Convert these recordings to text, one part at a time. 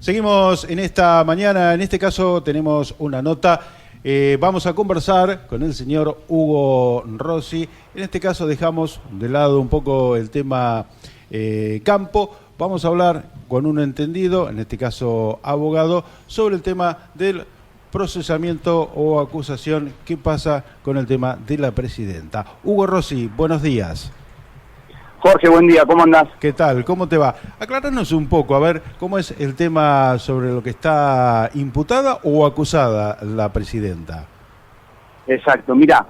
Seguimos en esta mañana, en este caso tenemos una nota. Vamos a conversar con el señor Hugo Rossi. En este caso dejamos de lado un poco el tema campo. Vamos a hablar con un entendido, en este caso abogado, sobre el tema del procesamiento o acusación. ¿Qué pasa con el tema de la presidenta? Hugo Rossi, buenos días. Jorge, buen día, ¿cómo andás? ¿Qué tal? ¿Cómo te va? Acláranos un poco, a ver, ¿cómo es el tema sobre lo que está imputada o acusada la presidenta? Exacto, mirá,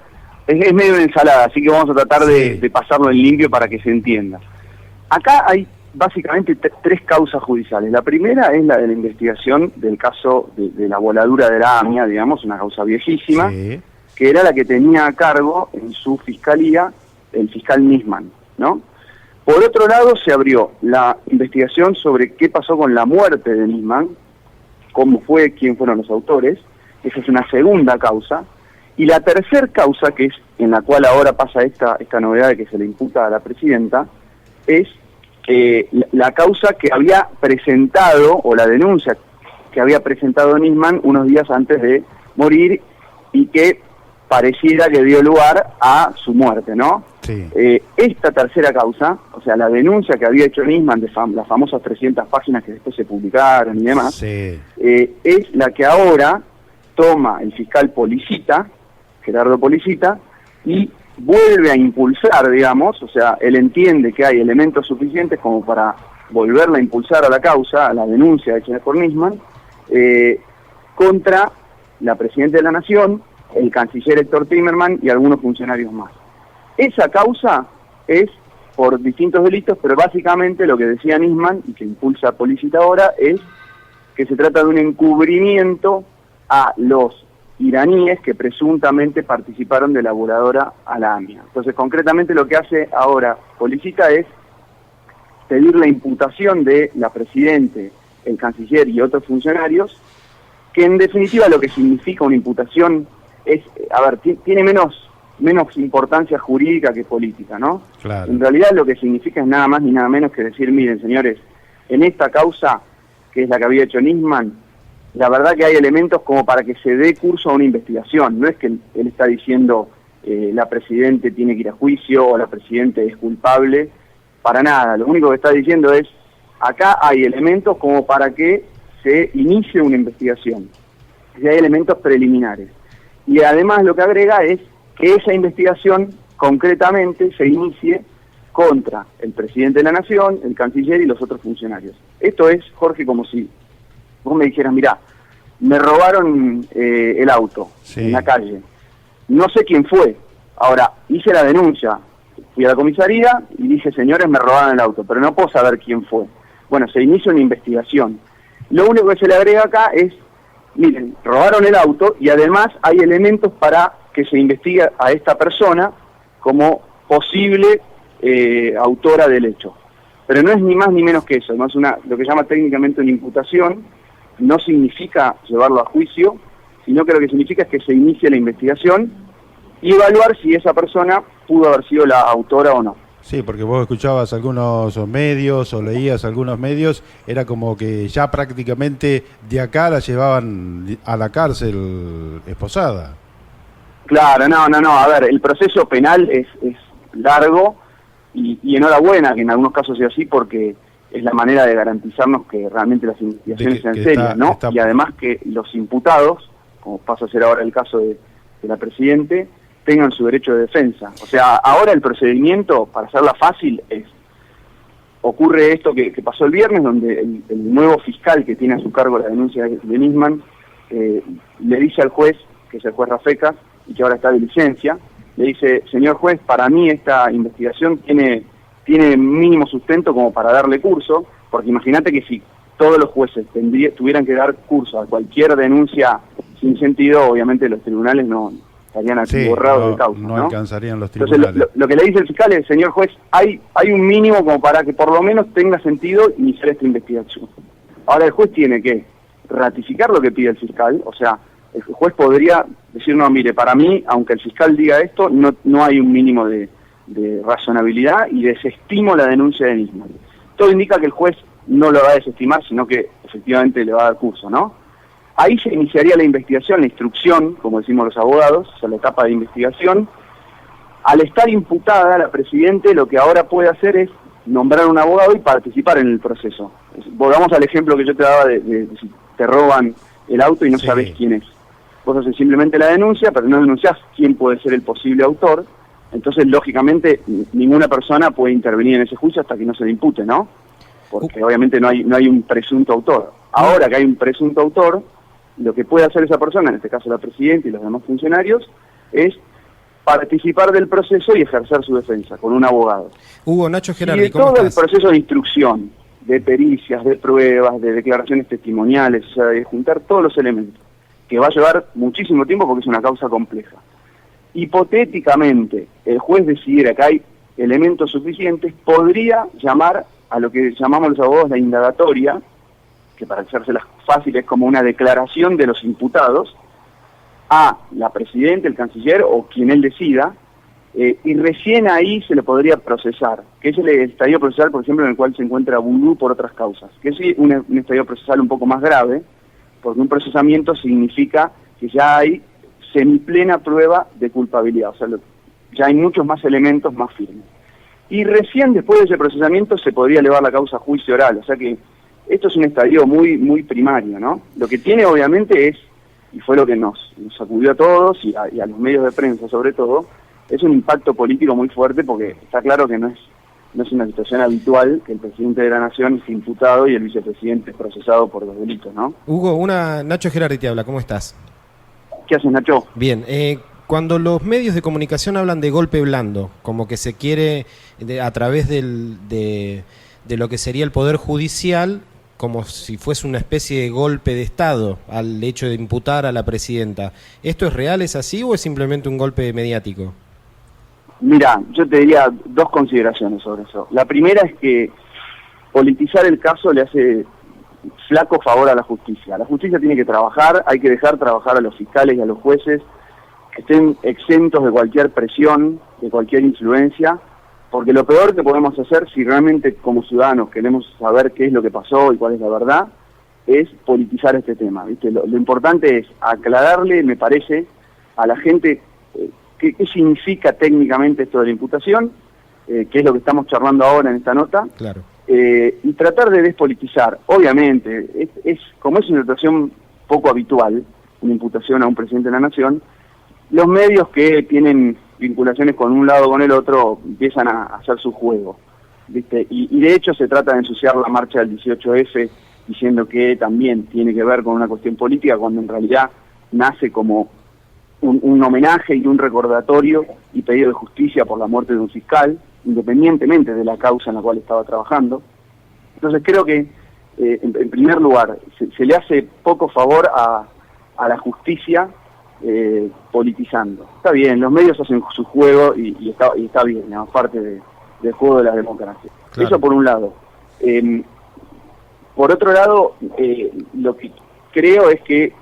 es medio una ensalada, así que vamos a tratar de pasarlo en limpio para que se entienda. Acá hay básicamente tres causas judiciales. La primera es la de la investigación del caso de la voladura de la AMIA, digamos, una causa viejísima, que era la que tenía a cargo en su fiscalía el fiscal Nisman, ¿no? Por otro lado, se abrió la investigación sobre qué pasó con la muerte de Nisman, cómo fue, quién fueron los autores. Esa es una segunda causa. Y la tercera causa, que es en la cual ahora pasa esta novedad de que se le imputa a la presidenta, es la causa que había presentado, o la denuncia que había presentado Nisman unos días antes de morir y que pareciera que dio lugar a su muerte, ¿no? Sí. Esta tercera causa, o sea, la denuncia que había hecho Nisman de las famosas 300 páginas que después se publicaron y demás, es la que ahora toma el fiscal Policita, Gerardo Policita, y vuelve a impulsar, digamos, o sea, él entiende que hay elementos suficientes como para volverla a impulsar a la causa, a la denuncia hecha por Nisman, contra la Presidenta de la Nación, el canciller Héctor Timerman y algunos funcionarios más. Esa causa es por distintos delitos, pero básicamente lo que decía Nisman, y que impulsa a Policita ahora, es que se trata de un encubrimiento a los iraníes que presuntamente participaron de la voladora a la AMIA. Entonces, concretamente lo que hace ahora Policita es pedir la imputación de la Presidente, el canciller y otros funcionarios, que en definitiva lo que significa una imputación es, tiene menos importancia jurídica que política, ¿no? Claro. En realidad lo que significa es nada más ni nada menos que decir, miren señores, en esta causa, que es la que había hecho Nisman, la verdad que hay elementos como para que se dé curso a una investigación. No es que él está diciendo la Presidente tiene que ir a juicio o la Presidente es culpable, para nada. Lo único que está diciendo es, acá hay elementos como para que se inicie una investigación. Y hay elementos preliminares. Y además lo que agrega es que esa investigación concretamente se inicie contra el Presidente de la Nación, el canciller y los otros funcionarios. Esto es, Jorge, como si vos me dijeras, mirá, me robaron el auto en la calle. No sé quién fue. Ahora, hice la denuncia, fui a la comisaría y dije, señores, me robaron el auto, pero no puedo saber quién fue. Bueno, se inicia una investigación. Lo único que se le agrega acá es, miren, robaron el auto y además hay elementos para que se investigue a esta persona como posible autora del hecho. Pero no es ni más ni menos que eso, no es lo que llama técnicamente una imputación, no significa llevarlo a juicio, sino que lo que significa es que se inicie la investigación y evaluar si esa persona pudo haber sido la autora o no. Sí, porque vos escuchabas algunos medios o leías algunos medios, era como que ya prácticamente de acá la llevaban a la cárcel esposada. Claro, no, a ver, el proceso penal es largo y enhorabuena que en algunos casos sea así porque es la manera de garantizarnos que realmente las investigaciones sean serias, ¿no? Y además que los imputados, como pasa a ser ahora el caso de la Presidente, tengan su derecho de defensa. O sea, ahora el procedimiento, para hacerla fácil, ocurre esto que pasó el viernes, donde el nuevo fiscal que tiene a su cargo la denuncia de Nisman, le dice al juez, que es el juez Rafecas, y que ahora está de licencia, le dice, señor juez, para mí esta investigación tiene mínimo sustento como para darle curso, porque imagínate que si todos los jueces tuvieran que dar curso a cualquier denuncia sin sentido, obviamente los tribunales no estarían atiborrados de causa, ¿no? No alcanzarían los tribunales. Entonces lo que le dice el fiscal es, señor juez, hay un mínimo como para que por lo menos tenga sentido iniciar esta investigación. Ahora el juez tiene que ratificar lo que pide el fiscal, o sea, el juez podría decir, no, mire, para mí, aunque el fiscal diga esto, no hay un mínimo de razonabilidad y desestimo la denuncia de Nisman. Todo indica que el juez no lo va a desestimar, sino que efectivamente le va a dar curso, ¿no? Ahí se iniciaría la investigación, la instrucción, como decimos los abogados, o sea, la etapa de investigación. Al estar imputada, la Presidente lo que ahora puede hacer es nombrar un abogado y participar en el proceso. Volvamos al ejemplo que yo te daba de si te roban el auto y no sabes quién es. Vos haces simplemente la denuncia, pero no denunciás quién puede ser el posible autor. Entonces, lógicamente, ninguna persona puede intervenir en ese juicio hasta que no se le impute, ¿no? Porque obviamente no hay un presunto autor. Ahora que hay un presunto autor, lo que puede hacer esa persona, en este caso la Presidenta y los demás funcionarios, es participar del proceso y ejercer su defensa con un abogado. Hugo, Nacho Gerardi, y de ¿cómo todo estás? el proceso de instrucción, de pericias, de pruebas, de declaraciones testimoniales, o sea, de juntar todos los elementos, que va a llevar muchísimo tiempo porque es una causa compleja. Hipotéticamente, el juez decidiera que hay elementos suficientes, podría llamar a lo que llamamos los abogados la indagatoria, que para hacérselas fácil es como una declaración de los imputados, a la Presidenta, el Canciller o quien él decida, y recién ahí se le podría procesar, que es el estadio procesal, por ejemplo, en el cual se encuentra Vudú por otras causas, que es un estadio procesal un poco más grave, porque un procesamiento significa que ya hay semiplena prueba de culpabilidad, o sea, ya hay muchos más elementos más firmes. Y recién después de ese procesamiento se podría elevar la causa a juicio oral, o sea que esto es un estadio muy, muy primario, ¿no? Lo que tiene obviamente es, y fue lo que nos sacudió a todos y a los medios de prensa sobre todo, es un impacto político muy fuerte porque está claro que no es una situación habitual que el presidente de la Nación esté imputado y el vicepresidente es procesado por los delitos, ¿no? Hugo, Nacho Gerardi te habla, ¿cómo estás? ¿Qué haces, Nacho? Bien, cuando los medios de comunicación hablan de golpe blando, como que se quiere, a través de lo que sería el Poder Judicial, como si fuese una especie de golpe de Estado al hecho de imputar a la Presidenta, ¿esto es real, es así o es simplemente un golpe mediático? Mira, yo te diría dos consideraciones sobre eso. La primera es que politizar el caso le hace flaco favor a la justicia. La justicia tiene que trabajar, hay que dejar trabajar a los fiscales y a los jueces, que estén exentos de cualquier presión, de cualquier influencia, porque lo peor que podemos hacer si realmente como ciudadanos queremos saber qué es lo que pasó y cuál es la verdad, es politizar este tema, ¿viste? Lo importante es aclararle, me parece, a la gente qué significa técnicamente esto de la imputación, que es lo que estamos charlando ahora en esta nota, Claro. Y tratar de despolitizar. Obviamente, como es una situación poco habitual, una imputación a un presidente de la Nación, los medios que tienen vinculaciones con un lado o con el otro empiezan a hacer su juego, ¿viste? Y de hecho se trata de ensuciar la marcha del 18F diciendo que también tiene que ver con una cuestión política, cuando en realidad nace como un homenaje y un recordatorio y pedido de justicia por la muerte de un fiscal, independientemente de la causa en la cual estaba trabajando. Entonces creo que, en primer lugar, se le hace poco favor a la justicia politizando. Está bien, los medios hacen su juego y está bien, ¿no? Parte del juego de la democracia. Claro. Eso por un lado. Por otro lado, lo que creo es que,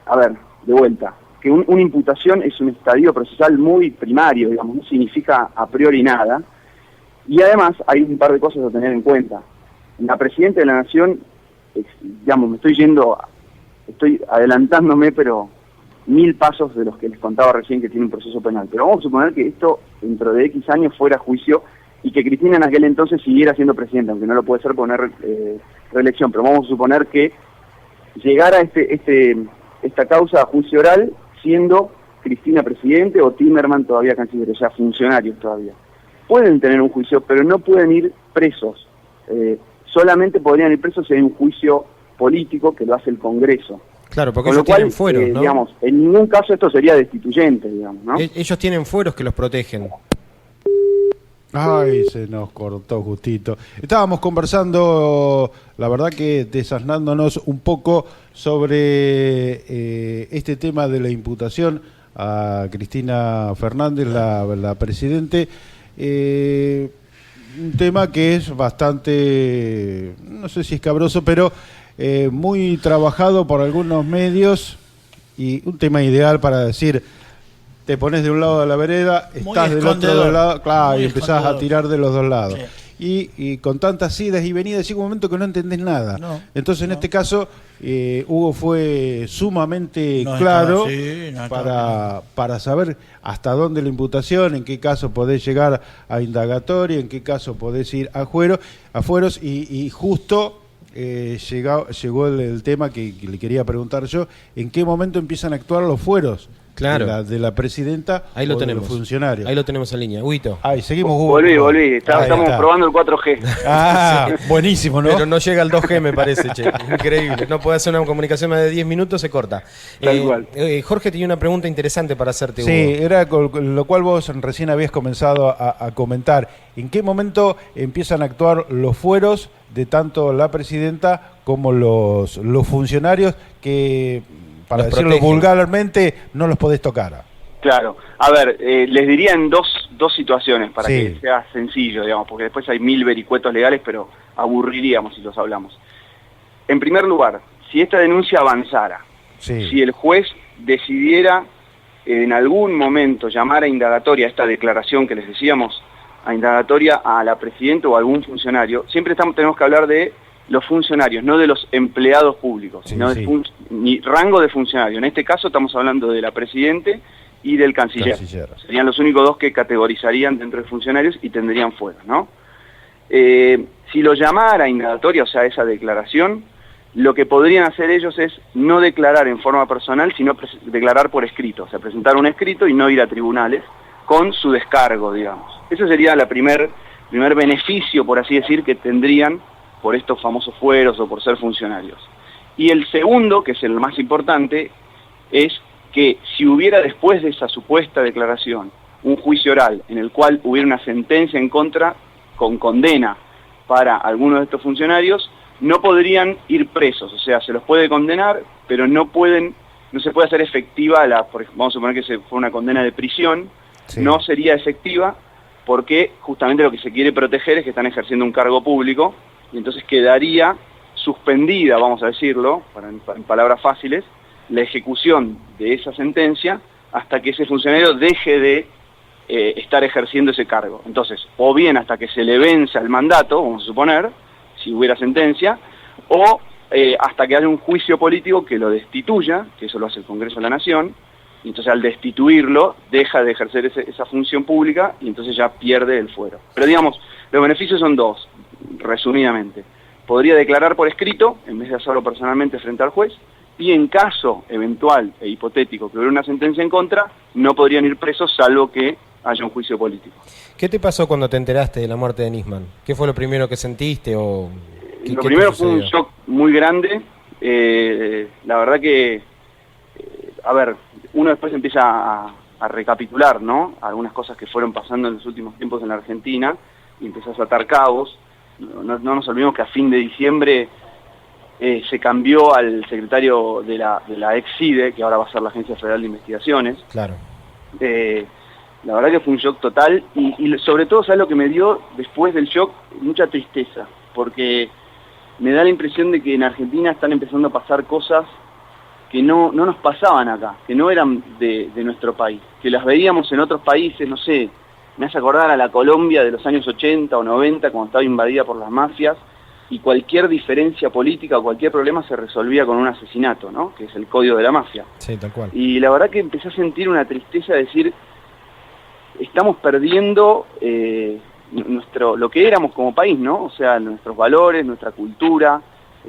a ver, de vuelta, que una imputación es un estadio procesal muy primario, digamos, no significa a priori nada, y además hay un par de cosas a tener en cuenta. La Presidenta de la Nación, digamos, estoy adelantándome, pero 1000 pasos de los que les contaba recién que tiene un proceso penal, pero vamos a suponer que esto dentro de X años fuera juicio y que Cristina en aquel entonces siguiera siendo presidenta, aunque no lo puede ser poner reelección, pero vamos a suponer que llegara esta causa a juicio oral siendo Cristina presidente o Timerman todavía canciller, o sea, funcionarios todavía. Pueden tener un juicio, pero no pueden ir presos. Solamente podrían ir presos si hay un juicio político que lo hace el Congreso. Claro, porque ellos tienen fueros, ¿no? Digamos, en ningún caso esto sería destituyente, digamos, ¿no? Ellos tienen fueros que los protegen. Ay, se nos cortó justito. Estábamos conversando, la verdad que desasnándonos un poco sobre este tema de la imputación a Cristina Fernández, la presidente. Un tema que es bastante, no sé si escabroso, pero muy trabajado por algunos medios y un tema ideal para decir... Te pones de un lado de la vereda, estás del otro lado, claro, y empezás a tirar de los dos lados. Sí. y con tantas idas y venidas llega un momento que no entendés nada. No, Entonces, en no. este caso, Hugo fue sumamente No claro estaba así, no estaba para saber hasta dónde la imputación, en qué caso podés llegar a indagatoria, en qué caso podés ir a fueros, y justo llegó el tema que le quería preguntar yo, ¿en qué momento empiezan a actuar los fueros Claro. de la presidenta Ahí lo o de tenemos. los funcionarios? Ahí lo tenemos en línea. Huguito. Ahí seguimos, Hugo. Volví. Ahí Estamos está. probando el 4G. Ah, buenísimo, ¿no? Pero no llega al 2G, me parece, che. Increíble. No puede hacer una comunicación más de 10 minutos, se corta. Tal cual. Jorge tenía una pregunta interesante para hacerte, Sí, Hugo. era con lo cual vos recién habías comenzado a comentar. ¿En qué momento empiezan a actuar los fueros de tanto la presidenta como los funcionarios que, para Los decirlo protegen. vulgarmente, no los podés tocar? Claro. A ver, les diría en dos situaciones para Sí. que sea sencillo, digamos, porque después hay 1000 vericuetos legales, pero aburriríamos si los hablamos. En primer lugar, si esta denuncia avanzara, Sí. si el juez decidiera en algún momento llamar a indagatoria esta declaración que les decíamos, a indagatoria a la presidenta o a algún funcionario, siempre tenemos que hablar de los funcionarios, no de los empleados públicos, Sí, sino sí. ni rango de funcionario. En este caso estamos hablando de la presidente y del canciller. Serían los únicos dos que categorizarían dentro de funcionarios y tendrían fuera, ¿no? Si lo llamara indagatoria, o sea, esa declaración, lo que podrían hacer ellos es no declarar en forma personal, sino declarar por escrito, o sea, presentar un escrito y no ir a tribunales con su descargo, digamos. Ese sería el primer beneficio, por así decir, que tendrían por estos famosos fueros o por ser funcionarios. Y el segundo, que es el más importante, es que si hubiera después de esa supuesta declaración un juicio oral en el cual hubiera una sentencia en contra con condena para algunos de estos funcionarios, no podrían ir presos, o sea, se los puede condenar, pero no se puede hacer efectiva vamos a suponer que fue una condena de prisión, Sí. no sería efectiva porque justamente lo que se quiere proteger es que están ejerciendo un cargo público y entonces quedaría suspendida, vamos a decirlo, en palabras fáciles, la ejecución de esa sentencia hasta que ese funcionario deje de estar ejerciendo ese cargo. Entonces, o bien hasta que se le venza el mandato, vamos a suponer, si hubiera sentencia, o hasta que haya un juicio político que lo destituya, que eso lo hace el Congreso de la Nación, y entonces al destituirlo deja de ejercer esa función pública y entonces ya pierde el fuero. Pero digamos, los beneficios son dos, resumidamente. Podría declarar por escrito, en vez de hacerlo personalmente frente al juez, y en caso eventual e hipotético que hubiera una sentencia en contra, no podrían ir presos salvo que haya un juicio político. ¿Qué te pasó cuando te enteraste de la muerte de Nisman? ¿Qué fue lo primero que sentiste o qué Lo te primero fue un sucedió? shock muy grande. La verdad que, a ver, uno después empieza a recapitular, ¿no? Algunas cosas que fueron pasando en los últimos tiempos en la Argentina y empezás a atar cabos. No nos olvidemos que a fin de diciembre se cambió al secretario de la ex CIDE, que ahora va a ser la Agencia Federal de Investigaciones. Claro. La verdad que fue un shock total y sobre todo, ¿sabes lo que me dio después del shock? Mucha tristeza, porque me da la impresión de que en Argentina están empezando a pasar cosas que no nos pasaban acá, que no eran de nuestro país, que las veíamos en otros países, no sé, me hace acordar a la Colombia de los años 80 o 90 cuando estaba invadida por las mafias y cualquier diferencia política o cualquier problema se resolvía con un asesinato, ¿no? Que es el código de la mafia. Sí, tal cual. Y la verdad que empecé a sentir una tristeza de decir, estamos perdiendo lo que éramos como país, ¿no? O sea, nuestros valores, nuestra cultura.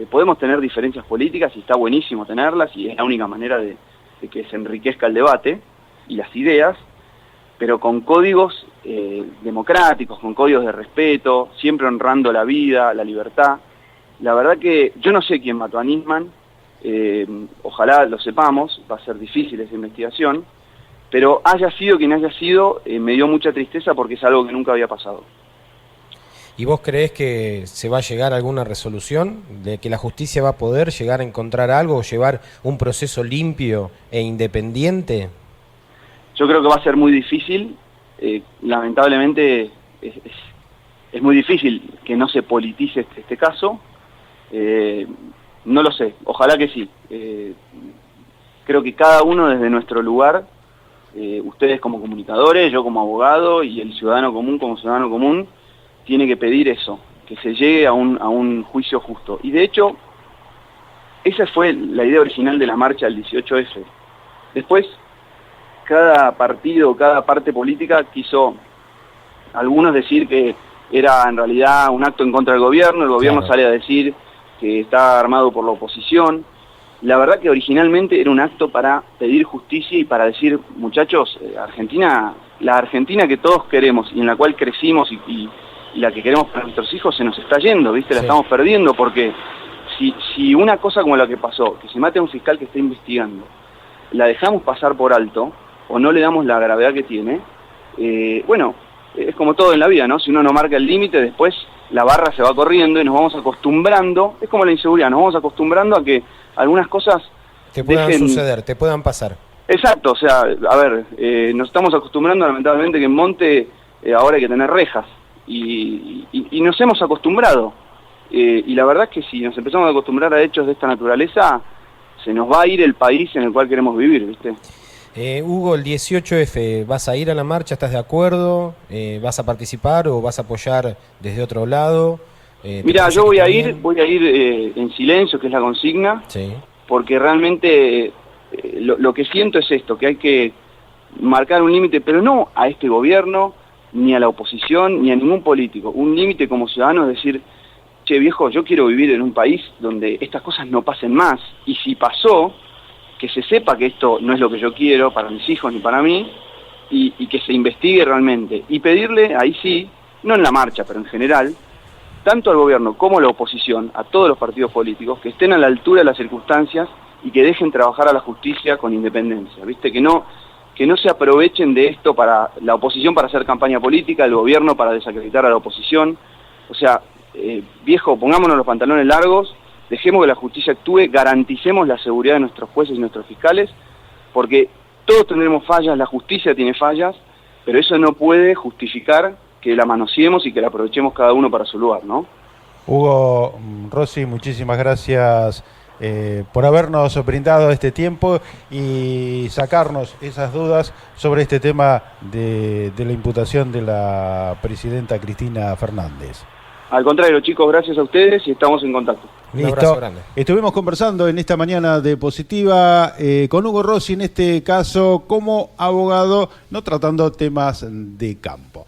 Podemos tener diferencias políticas y está buenísimo tenerlas y es la única manera de que se enriquezca el debate y las ideas, pero con códigos democráticos, con códigos de respeto, siempre honrando la vida, la libertad. La verdad que yo no sé quién mató a Nisman, ojalá lo sepamos, va a ser difícil esa investigación, pero haya sido quien haya sido, me dio mucha tristeza porque es algo que nunca había pasado. ¿Y vos creés que se va a llegar a alguna resolución? ¿De que la justicia va a poder llegar a encontrar algo o llevar un proceso limpio e independiente? Yo creo que va a ser muy difícil, lamentablemente es muy difícil que no se politice este caso, no lo sé, ojalá que sí. Creo que cada uno desde nuestro lugar, ustedes como comunicadores, yo como abogado y el ciudadano común como ciudadano común, tiene que pedir eso, que se llegue a un juicio justo. Y de hecho, esa fue la idea original de la marcha del 18F. Después, cada partido, cada parte política quiso, algunos decir que era en realidad un acto en contra del gobierno, el gobierno Claro. sale a decir que está armado por la oposición. La verdad que originalmente era un acto para pedir justicia y para decir, muchachos, Argentina, la Argentina que todos queremos y en la cual crecimos y la que queremos para nuestros hijos se nos está yendo, ¿viste? La Sí. estamos perdiendo porque si una cosa como la que pasó, que se mate a un fiscal que está investigando, la dejamos pasar por alto o no le damos la gravedad que tiene, bueno, es como todo en la vida, ¿no? Si uno no marca el límite, después la barra se va corriendo y nos vamos acostumbrando, es como la inseguridad, nos vamos acostumbrando a que algunas cosas Te puedan dejen... suceder, te puedan pasar. Exacto, o sea, a ver, nos estamos acostumbrando lamentablemente que en Monte ahora hay que tener rejas y nos hemos acostumbrado. Y la verdad es que si nos empezamos a acostumbrar a hechos de esta naturaleza, se nos va a ir el país en el cual queremos vivir, ¿viste? Hugo, el 18F, ¿vas a ir a la marcha? ¿Estás de acuerdo? ¿Vas a participar o vas a apoyar desde otro lado? Mira, yo voy que a está ir, bien? en silencio, que es la consigna, Sí. porque realmente lo que siento es esto, que hay que marcar un límite, pero no a este gobierno, ni a la oposición, ni a ningún político. Un límite como ciudadano es decir, che viejo, yo quiero vivir en un país donde estas cosas no pasen más, y si pasó, que se sepa que esto no es lo que yo quiero para mis hijos ni para mí, y que se investigue realmente. Y pedirle, ahí sí, no en la marcha, pero en general, tanto al gobierno como a la oposición, a todos los partidos políticos, que estén a la altura de las circunstancias y que dejen trabajar a la justicia con independencia, ¿viste? Que no se aprovechen de esto para la oposición para hacer campaña política, el gobierno para desacreditar a la oposición. O sea, viejo, pongámonos los pantalones largos, dejemos que la justicia actúe, garanticemos la seguridad de nuestros jueces y nuestros fiscales, porque todos tendremos fallas, la justicia tiene fallas, pero eso no puede justificar que la manoseemos y que la aprovechemos cada uno para su lugar, ¿no? Hugo Rossi, muchísimas gracias por habernos brindado este tiempo y sacarnos esas dudas sobre este tema de la imputación de la presidenta Cristina Fernández. Al contrario, chicos, gracias a ustedes y estamos en contacto. Un abrazo Listo. grande. Estuvimos conversando en esta mañana de Positiva con Hugo Rossi, en este caso como abogado, no tratando temas de campo.